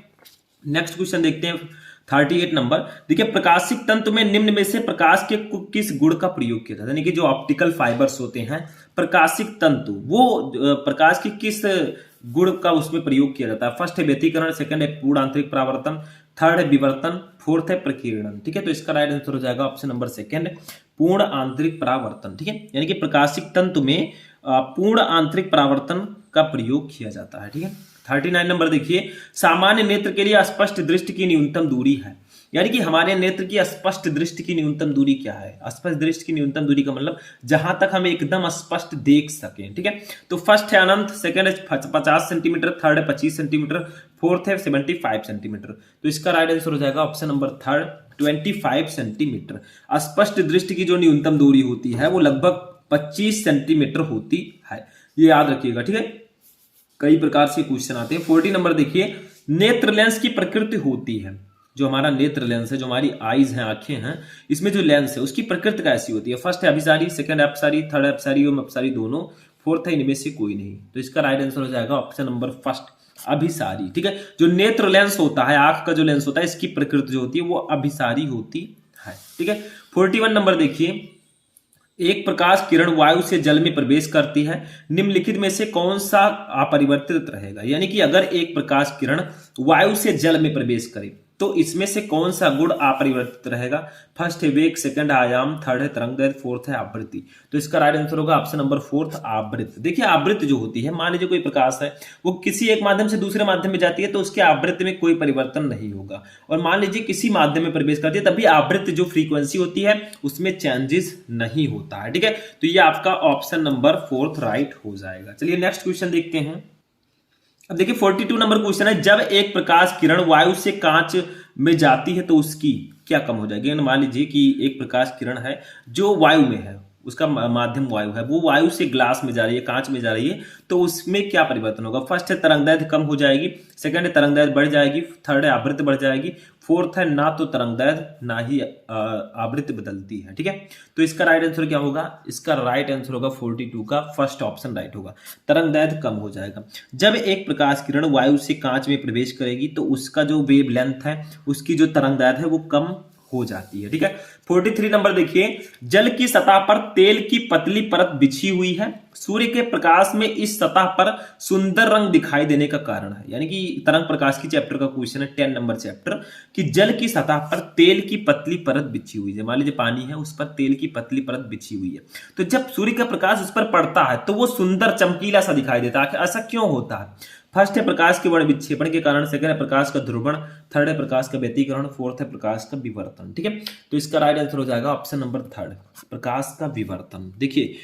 नेक्स्ट क्वेश्चन देखते हैं, 38 नंबर देखिए, प्रकाशिक तंतु में निम्न में से प्रकाश के किस गुण का प्रयोग किया जाता है? यानी कि जो ऑप्टिकल फाइबर्स होते हैं प्रकाशिक तंतु, वो प्रकाश के किस गुण का उसमें प्रयोग किया जाता है? फर्स्ट है व्यतिकरण, सेकंड है पूर्ण आंतरिक परावर्तन, थर्ड है विवर्तन, फोर्थ है प्रकीर्णन। ठीक है, तो इसका राइट आंसर हो जाएगा ऑप्शन नंबर सेकंड, पूर्ण आंतरिक परावर्तन। ठीक है, यानी कि प्रकाशिक तंतु में पूर्ण आंतरिक परावर्तन का प्रयोग किया जाता है। ठीक है, 39 नंबर देखिए, सामान्य नेत्र के लिए स्पष्ट दृष्टि की न्यूनतम दूरी है। यानी कि हमारे नेत्र की स्पष्ट दृष्टि की न्यूनतम दूरी क्या है? स्पष्ट दृष्टि की न्यूनतम दूरी का मतलब जहां तक हम एकदम स्पष्ट देख सकें। ठीक है, तो फर्स्ट है अनंत, सेकंड है 50 सेंटीमीटर, थर्ड है 25 सेंटीमीटर, फोर्थ है 75 सेंटीमीटर। तो इसका राइट आंसर हो जाएगा ऑप्शन नंबर थर्ड, 25 सेंटीमीटर। स्पष्ट दृष्टि की जो न्यूनतम दूरी होती है वो लगभग 25 सेंटीमीटर होती है, ये याद रखिएगा। ठीक है, कई प्रकार से क्वेश्चन आते हैं। 40 नंबर देखिए, नेत्र लेंस की प्रकृति होती है, जो हमारा नेत्र लेंस है, जो हमारी आईज हैं, आंखें हैं, इसमें जो लेंस है उसकी प्रकृति कैसी होती है? फर्स्ट है अभिसारी, सेकंड अपसारी, थर्ड अपसारी और अपसारी दोनों, फोर्थ है इनमें से कोई नहीं। तो इसका राइट आंसर हो जाएगा ऑप्शन नंबर फर्स्ट, अभिसारी। ठीक है, जो नेत्र लेंस होता है, आंख का जो लेंस होता है, इसकी प्रकृति जो होती है वो अभिसारी होती है। ठीक है, 41 नंबर देखिए, एक प्रकाश किरण वायु से जल में प्रवेश करती है, निम्नलिखित में से कौन सा अपरिवर्तित रहेगा? यानी कि अगर एक प्रकाश किरण वायु से जल में प्रवेश करे तो इसमें से कौन सा गुण अपरिवर्तित रहेगा? फर्स्ट है वेग, सेकंड है आयाम, थर्ड है तरंगदैर्घ्य, फोर्थ है आवृत्ति। तो इसका राइट आंसर होगा ऑप्शन नंबर फोर्थ, आवृत्ति। देखिए, आवृत्ति जो होती है, मान लीजिए कोई प्रकाश है, वो किसी एक माध्यम से दूसरे माध्यम में जाती है तो उसके आवृत्ति में कोई परिवर्तन नहीं होगा, और मान लीजिए किसी माध्यम में प्रवेश करती है तभी आवृत्ति जो फ्रीक्वेंसी होती है उसमें चेंजेस नहीं होता है। ठीक है, तो ये आपका ऑप्शन नंबर फोर्थ राइट हो जाएगा। चलिए नेक्स्ट क्वेश्चन देखते हैं। अब देखिए 42 नंबर क्वेश्चन है, जब एक प्रकाश किरण वायु से कांच में जाती है तो उसकी क्या कम हो जाएगी? मान लीजिए कि एक प्रकाश किरण है जो वायु में है, उसका माध्यम वायु है, वो वायु से ग्लास में जा रही है, कांच में जा रही है, तो उसमें क्या परिवर्तन होगा? फर्स्ट है तरंगदैर्घ्य कम हो जाएगी, सेकंड है तरंगदैर्घ्य बढ़ जाएगी, थर्ड है आवृत्ति बढ़ जाएगी, फोर्थ है ना तो तरंगदैर्घ्य ना ही आवृत्ति बदलती है। ठीक है, तो इसका राइट आंसर क्या होगा? इसका राइट आंसर होगा 42 का फर्स्ट ऑप्शन राइट होगा, तरंगदैर्घ्य कम हो जाएगा। जब एक प्रकाश किरण वायु से कांच में प्रवेश करेगी तो उसका जो वेव लेंथ है, उसकी जो तरंगदैर्घ्य है वो कम हो जाती है। ठीक है, 43 नंबर देखिए, जल की सतह पर तेल की पतली परत बिछी हुई है, सूर्य के प्रकाश में इस सतह पर सुंदर रंग दिखाई देने का कारण है। यानी कि तरंग प्रकाश की चैप्टर का क्वेश्चन है, 10 नंबर चैप्टर, कि जल की सतह पर तेल की पतली परत बिछी हुई है। मान लीजिए पानी है, उस पर तेल की पतली परत बिछी हुई है, तो जब सूर्य का प्रकाश उस पर पड़ता है तो वो सुंदर चमकीला सा दिखाई देता है। ऐसा क्यों होता है? फर्स्ट है प्रकाश के वर्ण विक्षेपण के कारण, सेकंड है प्रकाश का ध्रुवण, थर्ड है प्रकाश का व्यतिकरण, फोर्थ है प्रकाश का विवर्तन। ठीक है, तो इसका राइट आंसर हो जाएगा ऑप्शन नंबर थर्ड, प्रकाश का विवर्तन। देखिए,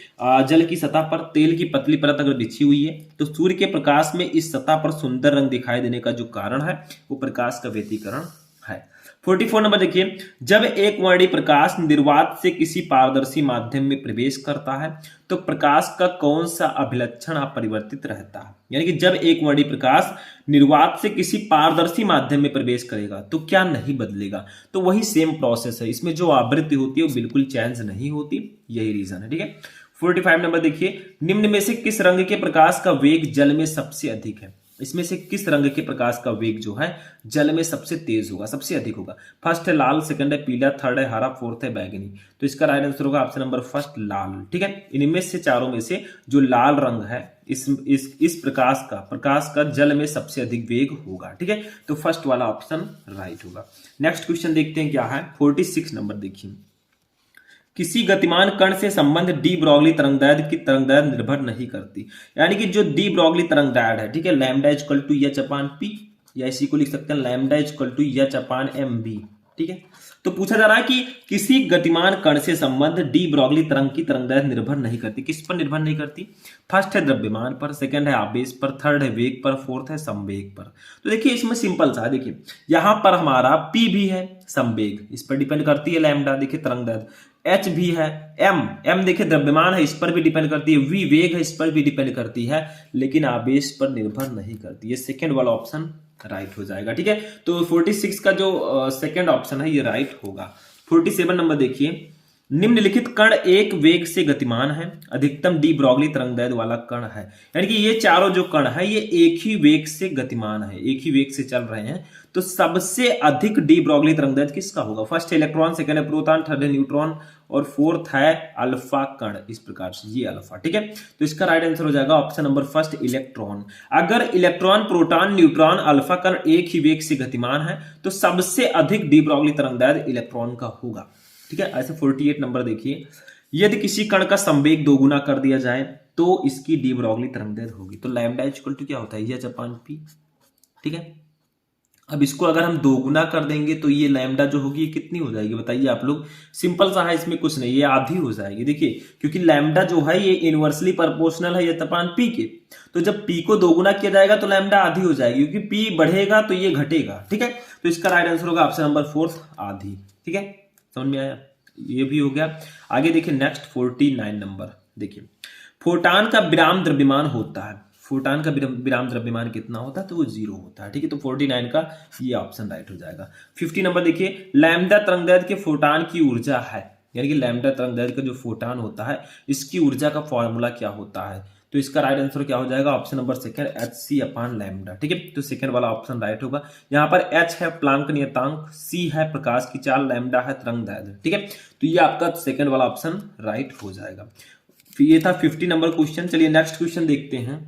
जल की सतह पर तेल की पतली परत अगर बिछी हुई है तो सूर्य के प्रकाश में इस सतह पर सुंदर रंग दिखाई देने का जो कारण है वो प्रकाश का व्यतिकरण है। 44 नंबर देखिए, जब एक वर्णीय प्रकाश निर्वात से किसी पारदर्शी माध्यम में प्रवेश करता है तो प्रकाश का कौन सा अभिलक्षण अपरिवर्तित रहता है? यानी कि जब एक वर्णीय प्रकाश निर्वात से किसी पारदर्शी माध्यम में प्रवेश करेगा तो क्या नहीं बदलेगा? तो वही सेम प्रोसेस है, इसमें जो आवृत्ति होती है वो बिल्कुल चेंज नहीं होती, यही रीजन है। ठीक है, 45 नंबर देखिए, निम्न में से किस रंग के प्रकाश का वेग जल में सबसे अधिक है? इसमें से किस रंग के प्रकाश का वेग जो है जल में सबसे तेज होगा, सबसे अधिक होगा? फर्स्ट है लाल, सेकंड है पीला, थर्ड है हरा, फोर्थ है बैगनी। तो इसका राइट आंसर होगा ऑप्शन नंबर फर्स्ट, लाल। ठीक है, इनमें से चारों में से जो लाल रंग है इस प्रकाश का जल में सबसे अधिक वेग होगा। ठीक है, तो फर्स्ट वाला ऑप्शन राइट होगा। नेक्स्ट क्वेश्चन देखते हैं क्या है, 46 नंबर देखिए, किसी गतिमान कण से संबंध डी ब्रॉगली तरंगदैर्घ्य की तरंगदैर्घ्य निर्भर नहीं करती। यानी कि जो डी ब्रॉगली तरंगदैर्घ्य है, ठीक है, lambda equal to H upon P, या इसी को लिख सकते हैं lambda equal to H upon M B. ठीक है, तो पूछा जा रहा है कि किसी गतिमान कण से संबंध डी ब्रॉगली तरंग की तरंगदैर्घ्य निर्भर नहीं करती। किस पर निर्भर नहीं करती? फर्स्ट है द्रव्यमान पर, सेकंड है आवेश पर, थर्ड है वेग पर, फोर्थ है संवेग पर। तो देखिए इसमें सिंपल सा है, देखिए यहां पर हमारा पी भी है संवेग, इस पर डिपेंड करती है लैम्डा, देखिए तरंगदैर्घ्य, एच भी है, एम देखिए द्रव्यमान है, इस पर भी डिपेंड करती है, वी वेग है, इस पर भी डिपेंड करती है, लेकिन आवेश पर निर्भर नहीं करती। ये सेकंड वाला ऑप्शन राइट हो जाएगा। ठीक है, तो 46 का जो सेकंड ऑप्शन है ये राइट होगा। 47 नंबर देखिए, निम्नलिखित कण एक वेग से गतिमान है, अधिकतम डी ब्रॉगली तरंगदैर्घ्य वाला कण है। यानी कि ये चारों जो कण है ये एक ही वेग से गतिमान है, एक ही वेग से चल रहे हैं, तो सबसे अधिक डी ब्रॉगली तरंगदैर्घ्य किसका होगा? फर्स्ट है इलेक्ट्रॉन, सेकंड है प्रोटॉन, थर्ड है न्यूट्रॉन और फोर्थ है अल्फा कण। इस प्रकार से ये अल्फा, ठीक है। तो इसका राइट आंसर हो जाएगा ऑप्शन नंबर फर्स्ट, इलेक्ट्रॉन। अगर इलेक्ट्रॉन, प्रोटॉन, न्यूट्रॉन, अल्फा कण एक ही वेग से गतिमान है तो सबसे अधिक डी ब्रॉगली तरंगदैर्घ्य इलेक्ट्रॉन का होगा, ठीक है। ऐसे 48 नंबर देखिए, यदि किसी कण का संवेग दोगुना कर दिया जाए तो इसकी डी ब्रॉगली तरंगदैर्घ्य होगी। तो लैम्डा इक्वल टू क्या होता है? ये जापान पी, ठीक है। अब इसको अगर हम दोगुना कर देंगे तो ये लैम्डा जो होगी ये कितनी हो जाएगी बताइए आप लोग? सिंपल सा है, इसमें कुछ नहीं, ये आधी हो जाएगी। देखिए क्योंकि लैम्डा जो है ये इनवर्सली प्रोपोर्शनल है ये तपान पी के, तो जब पी को दोगुना किया जाएगा तो लैम्डा आधी हो जाएगी, क्योंकि पी बढ़ेगा तो ये घटेगा, ठीक है। तो इसका राइट आंसर होगा ऑप्शन नंबर फोर्थ, आधी, ठीक है। समझ में आया? ये भी हो गया। आगे देखिए नेक्स्ट 49 नंबर देखिए, फोटान का विराम द्रव्यमान होता है, फोटान का विराम द्रव्यमान कितना होता है? तो वो 0 होता है, ठीक है। तो 49 का ये ऑप्शन राइट हो जाएगा। 50 नंबर देखिए, लैम्डा तरंगदैर्घ्य के फोटान की ऊर्जा है, यानी कि लैम्डा तरंगदैर्घ्य का जो फोटान होता है इसकी ऊर्जा का फॉर्मूला क्या होता है? तो इसका राइट आंसर क्या हो जाएगा? ऑप्शन नंबर सेकंड, hc/लैम्डा, ठीक है। तो सेकंड वाला ऑप्शन राइट होगा। यहाँ पर h है प्लांक नियतांक, c है प्रकाश की चाल, लैम्डा है तरंगदैर्घ्य, ठीक है। तो ये आपका सेकंड वाला ऑप्शन राइट हो जाएगा। ये था 50 नंबर क्वेश्चन। चलिए नेक्स्ट क्वेश्चन देखते हैं।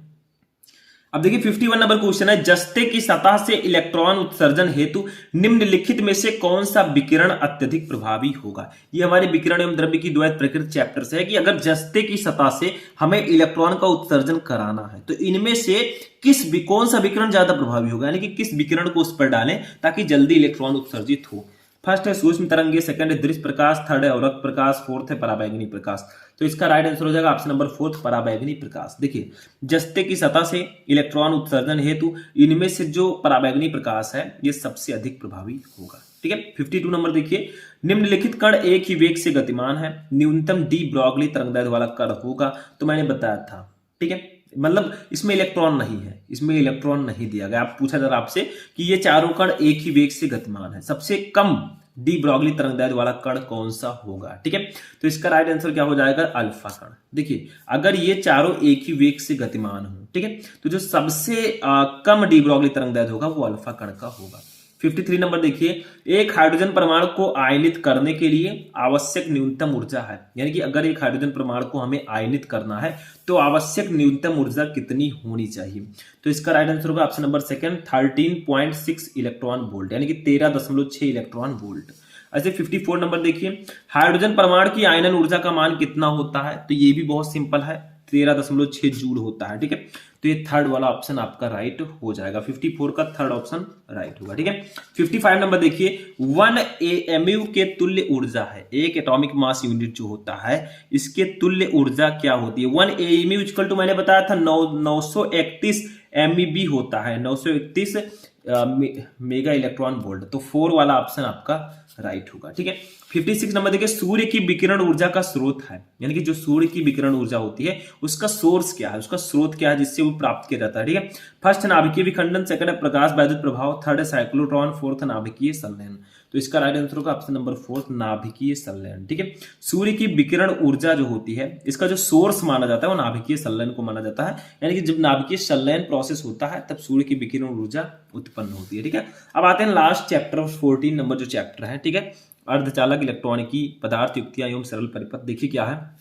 अब देखिए 51 नंबर क्वेश्चन है, जस्ते की सतह से इलेक्ट्रॉन उत्सर्जन हेतु निम्नलिखित में से कौन सा विकिरण अत्यधिक प्रभावी होगा? ये हमारे विकिरण एवं द्रव्य की द्वैत प्रकृति चैप्टर से है कि अगर जस्ते की सतह से हमें इलेक्ट्रॉन का उत्सर्जन कराना है तो इनमें से कौन सा विकिरण ज्यादा प्रभावी होगा, यानी कि किस विकिरण को उस पर डालें ताकि जल्दी इलेक्ट्रॉन उत्सर्जित हो। फर्स्ट है सूक्ष्म तरंगे, सेकंड है दृश्य प्रकाश, थर्ड है औरक प्रकाश, फोर्थ है पराबैंगनी प्रकाश। तो इसका राइट आंसर हो जाएगा ऑप्शन नंबर फोर्थ, पराबैंगनी प्रकाश। देखिए जस्ते की सतह से इलेक्ट्रॉन उत्सर्जन हेतु इनमें से जो पराबैंगनी प्रकाश है ये सबसे अधिक प्रभावी होगा, ठीक है। 52 नंबर देखिए, निम्नलिखित कण एक ही वेग से गतिमान है, न्यूनतम डी ब्रॉगली तरंगदैर्घ्य वाला कण होगा। तो मैंने बताया था, ठीक है, मतलब इसमें इलेक्ट्रॉन नहीं है, इसमें इलेक्ट्रॉन नहीं दिया गया। आप पूछा जा रहा आपसे कि ये चारों कण एक ही वेग से गतिमान है, सबसे कम डी ब्रॉगली तरंगदैर्घ्य वाला कण कौन सा होगा, ठीक है। तो इसका राइट आंसर क्या हो जाएगा? अल्फा कण। देखिए अगर ये चारों एक ही वेग से गतिमान हो, ठीक है, तो जो सबसे कम डी ब्रॉगली तरंगदैर्घ्य होगा वो अल्फा कण का होगा। 53 नंबर देखिए, एक हाइड्रोजन परमाणु को आयनित करने के लिए आवश्यक न्यूनतम ऊर्जा है, यानी कि अगर एक हाइड्रोजन परमाणु को हमें आयनित करना है तो आवश्यक न्यूनतम ऊर्जा कितनी होनी चाहिए? तो इसका राइट आंसर होगा option number second, 13.6 electron volt, यानी कि 13.6 इलेक्ट्रॉन वोल्ट। ऐसे 54 नंबर देखिए, हाइड्रोजन परमाणु की आयनन ऊर्जा का मान कितना होता है? तो ये भी बहुत सिंपल है, 13.6 जूल होता है, ठीक है। तो ये थर्ड वाला ऑप्शन आपका राइट हो जाएगा, 54 का थर्ड ऑप्शन राइट होगा, ठीक है। 55 नंबर देखिए, 1 AMU के तुल्य ऊर्जा है, एक एटॉमिक मास यूनिट जो होता है इसके तुल्य ऊर्जा क्या होती है? 1 AMU इक्वल टू मैंने बताया था 931 MeV होता है, 931 मेगा इलेक्ट्रॉन वोल्ट। तो 4 वाला ऑप्शन आपका राइट होगा, ठीक है। 56 नंबर देखिए, सूर्य की विकिरण ऊर्जा का स्रोत है, यानी कि जो सूर्य की विकिरण ऊर्जा होती है उसका सोर्स क्या है, उसका स्रोत क्या है जिससे वो प्राप्त किया जाता है, ठीक है। फर्स्ट है नाभिकीय विखंडन, सेकंड है प्रकाश वैद्युत प्रभाव, थर्ड है साइक्लोट्रॉन, फोर्थ है नाभिकीय संलयन। तो इसका राइट आंसर होगा ऑप्शन नंबर फोर्थ, नाभिकीय संलयन, ठीक है। सूर्य की विकिरण ऊर्जा जो होती है इसका जो सोर्स माना जाता है वो नाभिकीय संलयन को माना जाता है, यानी कि जब नाभिकीय संलयन प्रोसेस होता है तब सूर्य की विकिरण ऊर्जा उत्पन्न होती है, ठीक है। अब आते हैं लास्ट चैप्टर 14 नंबर जो चैप्टर है, ठीक है, अर्धचालक, इलेक्ट्रॉनिकी, पदार्थ, युक्तियां एवं सरल परिपथ। देखिए क्या है,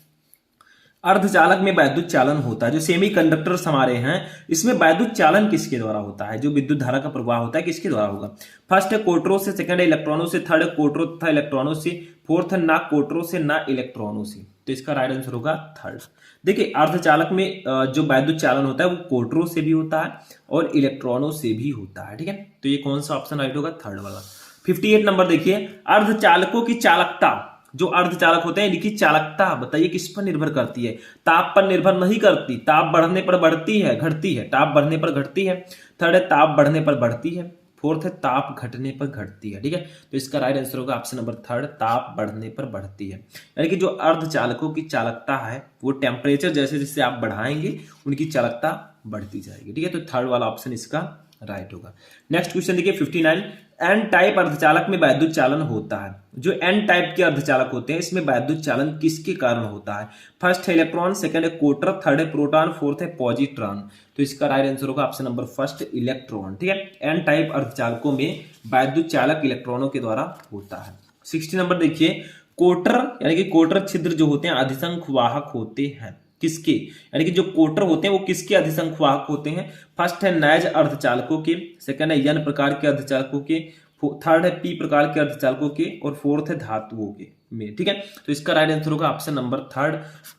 अर्धचालक में वैद्युत चालन होता है, जो सेमीकंडक्टर्स हमारे हैं इसमें वैद्युत चालन किसके द्वारा होता है? जो विद्युत धारा का प्रवाह होता है किसके द्वारा होगा? फर्स्ट है कोटरों से, सेकंड है इलेक्ट्रॉनों से, थर्ड है कोटरों तथा इलेक्ट्रॉनों से, फोर्थ है ना कोटरों से ना इलेक्ट्रॉनों से। तो इसका राइट आंसर होगा थर्ड। देखिए अर्धचालक में जो वैद्युत चालन होता है वो कोटरों से भी होता है और इलेक्ट्रॉनों से भी होता है, ठीक है। तो ये कौन सा ऑप्शन राइट होगा? थर्ड वाला। 58 नंबर देखिए, अर्धचालकों की चालकता, जो अर्धचालक होते हैं इनकी चालकता बताइए किस पर निर्भर करती है? ताप पर निर्भर नहीं करती, ताप बढ़ने पर बढ़ती है घटती है, ताप बढ़ने पर घटती है। थर्ड है ताप बढ़ने पर बढ़ती है, फोर्थ है ताप घटने पर घटती है, ठीक है। तो इसका राइट आंसर होगा ऑप्शन नंबर थर्ड, ताप बढ़ने पर बढ़ती है। यानी कि जो अर्धचालकों की चालकता है वो टेम्परेचर जैसे जैसे आप बढ़ाएंगे उनकी चालकता बढ़ती जाएगी, ठीक है। तो थर्ड वाला ऑप्शन इसका राइट होगा। नेक्स्ट क्वेश्चन देखिए 59, एन टाइप अर्धचालक में वैद्युत चालन होता है। जो एन टाइप के अर्धचालक होते हैं इसमें वैद्युत चालन किसके कारण होता है? फर्स्ट है इलेक्ट्रॉन, सेकंड है कोटर, थर्ड है प्रोटॉन, फोर्थ है पॉजिट्रॉन। तो इसका राइट आंसर होगा ऑप्शन नंबर फर्स्ट इलेक्ट्रॉन। ठीक है, एन टाइप अर्धचालकों में वैद्युत चालक इलेक्ट्रॉनों के द्वारा होता है। 60 नंबर देखिए, कोटर यानी कि कोटर छिद्र जो होते हैं अधिसंख वाहक होते हैं किसके? यानी कि जो कोटर होते हैं वो किसके अधिसंख वाहक होते हैं? फर्स्ट है नैज अर्धचालकों के, सेकंड है यन प्रकार के अर्धचालकों के, थर्ड है पी प्रकार के अर्धचालकों के, और फोर्थ है धातुओं के में। ठीक है, तो इसका राइट आंसर होगा ऑप्शन नंबर थर्ड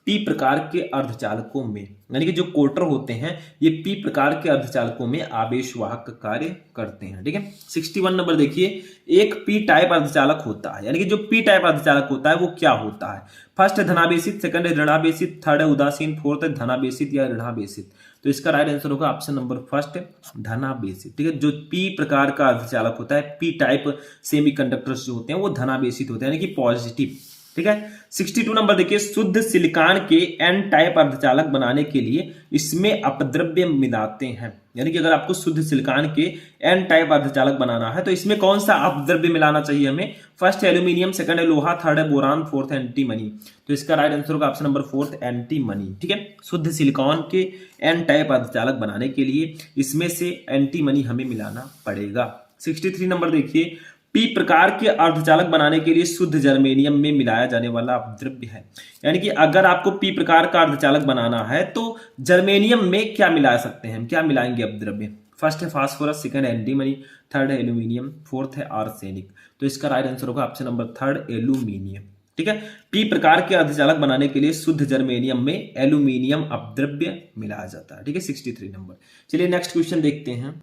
पी प्रकार के अर्धचालकों में। यानी कि जो कोटर होते हैं ये पी प्रकार के अर्धचालकों में आवेशवाहक का कार्य करते हैं। ठीक है, 61 नंबर देखिए, एक पी टाइप अर्धचालक होता है। यानी कि जो पी टाइप अर्धचालक होता है वो क्या होता है? फर्स्ट है धनावेशित, सेकंड है ऋणावेशित, थर्ड है उदासीन, फोर्थ है धनावेशित या ऋणावेशित। तो इसका राइट आंसर होगा ऑप्शन नंबर फर्स्ट धनावेशित। ठीक है, जो पी प्रकार का अर्धचालक होता है, पी टाइप सेमीकंडक्टर्स जो होते हैं वो धनावेशित होते हैं यानी कि पॉजिटिव। ठीक है, 62 नंबर देखिए, शुद्ध सिलिकॉन के एन टाइप अर्धचालक बनाने के लिए इसमें अपद्रव्य मिलाते हैं। यानी कि अगर आपको शुद्ध सिलिकॉन के एन टाइप अर्धचालक बनाना है तो इसमें कौन सा अपद्रव्य मिलाना चाहिए हमें? फर्स्ट है एल्यूमिनियम, सेकंड है लोहा, थर्ड है बोरान, फोर्थ है एंटीमनी। तो इसका राइट आंसर होगा ऑप्शन नंबर फोर्थ एंटीमनी। ठीक है, शुद्ध सिलिकॉन के एन टाइप अर्धचालक बनाने के लिए इसमें से एंटीमनी हमें मिलाना पड़ेगा। 63 नंबर देखिए, पी प्रकार के अर्धचालक बनाने के लिए शुद्ध जर्मेनियम में मिलाया जाने वाला अपद्रव्य है। यानी कि अगर आपको पी प्रकार का अर्धचालक बनाना है तो जर्मेनियम में क्या मिला सकते हैं, क्या मिलाएंगे अपद्रव्य? फर्स्ट है फास्फोरस, सेकंड है एंटीमनी, थर्ड है एल्यूमिनियम, फोर्थ है आर्सेनिक। तो इसका राइट आंसर होगा ऑप्शन नंबर थर्ड एल्यूमिनियम। ठीक है, पी प्रकार के अर्धचालक बनाने के लिए शुद्ध जर्मेनियम में एल्यूमिनियम अपद्रव्य मिलाया जाता है। ठीक है, 63 नंबर। चलिए नेक्स्ट क्वेश्चन देखते हैं।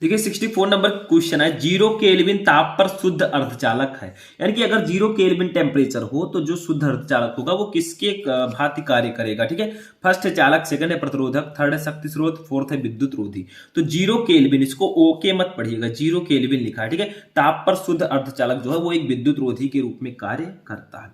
देखिए 64 नंबर क्वेश्चन है, 0 केल्विन ताप पर शुद्ध अर्धचालक है। यानी कि अगर 0 केल्विन टेम्परेचर हो तो जो शुद्ध अर्धचालक होगा वो किसके भांति कार्य करेगा? ठीक है, फर्स्ट है चालक, सेकंड है प्रतिरोधक, थर्ड है शक्ति स्रोत, फोर्थ है विद्युत रोधी। तो 0 केल्विन, इसको ओके मत पढ़िएगा, 0 केल्विन लिखा है। ठीक है, ताप पर शुद्ध अर्धचालक जो है वो एक विद्युत रोधी के रूप में कार्य करता है।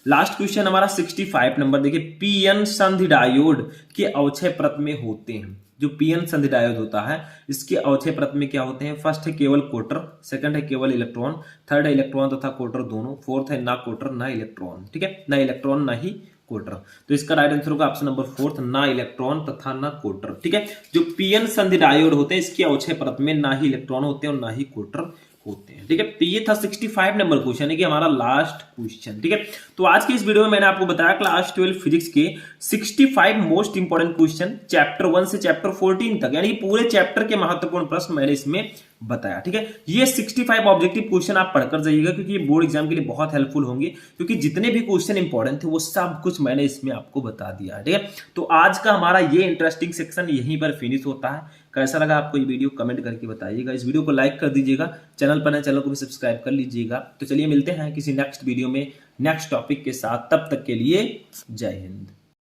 लास्ट क्वेश्चन हमारा 65 नंबर देखिए, पीएन संधि डायोड के अवक्षय परत में होते हैं। जो पीएन संधि डायोड होता है इसके अवक्षय परत में क्या होते हैं? फर्स्ट है केवल कोटर, सेकंड है केवल इलेक्ट्रॉन, थर्ड है इलेक्ट्रॉन तथा कोटर दोनों, फोर्थ है ना कोटर ना इलेक्ट्रॉन। ठीक है, ना इलेक्ट्रॉन ना ही कोटर। तो इसका राइट आंसर होगा ऑप्शन नंबर फोर्थ ना इलेक्ट्रॉन तथा ना कोटर। ठीक है, जो पीएन संधि डायोड होते हैं इसके अवक्षय परत में ना ही इलेक्ट्रॉन होते हैं और ना ही कोटर होते हैं। ठीक है, तो ये था 65 नंबर क्वेश्चन है कि हमारा लास्ट क्वेश्चन। ठीक है, तो आज के इस वीडियो में मैंने आपको बताया क्लास 12 फिजिक्स के 65 मोस्ट इंपोर्टेंट क्वेश्चन चैप्टर 1 से चैप्टर 14 तक, यानी पूरे चैप्टर के महत्वपूर्ण प्रश्न मैंने इसमें बताया। ठीक है, ये 65 ऑब्जेक्टिव क्वेश्चन आप पढ़कर जाइएगा क्योंकि ये बोर्ड एग्जाम के लिए बहुत हेल्पफुल होंगे, क्योंकि जितने भी क्वेश्चन इंपॉर्टेंट थे वो सब कुछ मैंने इसमें आपको बता दिया है। ठीक है, तो आज का हमारा ये इंटरेस्टिंग सेक्शन यहीं पर फिनिश होता है। कैसा लगा आपको ये वीडियो कमेंट करके बताइएगा। इस वीडियो को लाइक कर दीजिएगा, चैनल पर नए चैनल को भी सब्सक्राइब कर लीजिएगा। तो चलिए मिलते हैं किसी नेक्स्ट वीडियो में नेक्स्ट टॉपिक के साथ, तब तक के लिए जय हिंद।